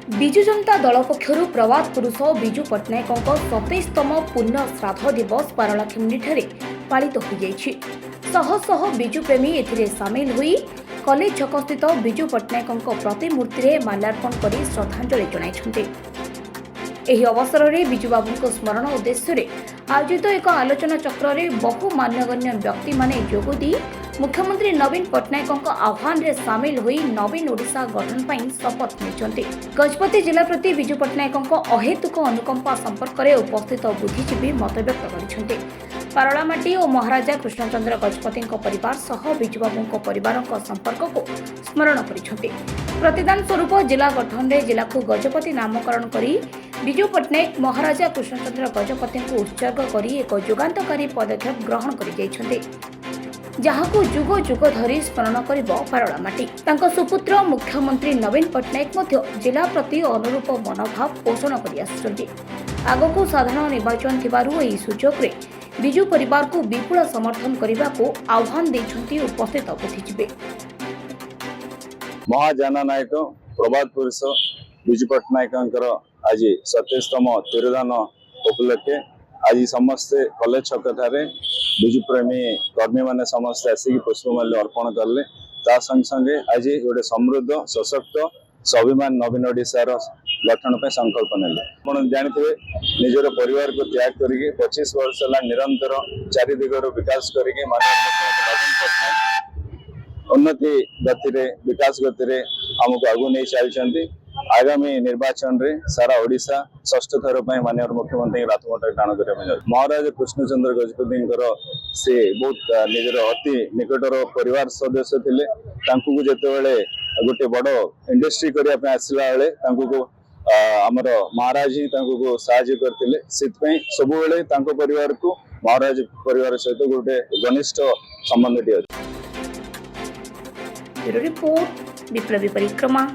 विजु जनता दल पक्षर प्रवाद पुरुष विजु पट्टनायक 27तम पुण्य श्राद्ध दिवस पारलाखेमुंडी पालित हो शह शह विजु प्रेमी एथिरे सामिल हुई कलेज छक स्थित विजु पट्टनायक प्रतिमूर्ति में माल्यार्पण कर श्रद्धांजलि जणाइछन्ते। एही अवसर में विजु बाबू स्मरण उद्देश्य आयोजित एक आलोचना चक्र में बहु मान्यगण्य व्यक्ति माने जोगदी मुख्यमंत्री नवीन पट्टनायक आह्वान में सामिल हुई नवीन ओडिशा गठन पर शपथ नहीं। गजपति जिला प्रति विजु पट्टनायक अहेतुक अनुकंपा संपर्क में उपस्थित बुद्धिजीवी मतव्यक्त करते। पारलामाटी और महाराजा कृष्णचंद्र गजपति परिवार सह विजुबाबू परिवार संपर्क को स्मरण करते। प्रतिदान स्वरूप जिला गठन में जिला को गजपति नामकरण कर विजु पट्टनायक महाराजा कृष्णचंद्र गजपति को उत्सर्ग कर एक युगांतकारी पदक्षेप ग्रहण कर जहां जुग जुग धरी स्मरण कर पारलामाटी। सुपुत्र मुख्यमंत्री नवीन पट्टनायक जिला प्रति अनुरूप मनोभाव पोषण कर आगक साधारण निर्वाचन थी सुजोग में विजु परिवार को विपुल समर्थन करने को आह्वान देते उपस्थित बुद्धिजीवी। महाजननायक प्रभात पुरुष विजु पट्टनायक आज 27तम तिरोधान उपलक्षे आज समस्ते कलेज छक विजु प्रेमी कर्मी मैंने समस्ते आसिक पुष्पमाल्य अर्पण कले। संगे संगे आज गोटे समृद्ध सशक्त स्वाभिमान नवीन ओडिशार गठन पे संकल्प नेले। आप जानते निजर परिवार को त्याग करके 25 वर्ष निरंतर चारि दिगर विकास करके उन्नति गति विकास गति आमको आगु नहीं चलती। आगामी निर्वाचन रे सारा ओडिशा षष्ठ थर माननीय मुख्यमंत्री रातमोट टाण करने महाराज कृष्णचंद्र गजपति से बहुत निजर अति निकटर परिवार सदस्य थे। जिते गोटे बड़ इंडस्ट्री करने आसला बेले आमर महाराज ही साहाय्य करते। सब परिवार को महाराज परिवार सहित गोटे घनिष्ठ संबंध रिपोर्ट विप्लवी परिक्रमा।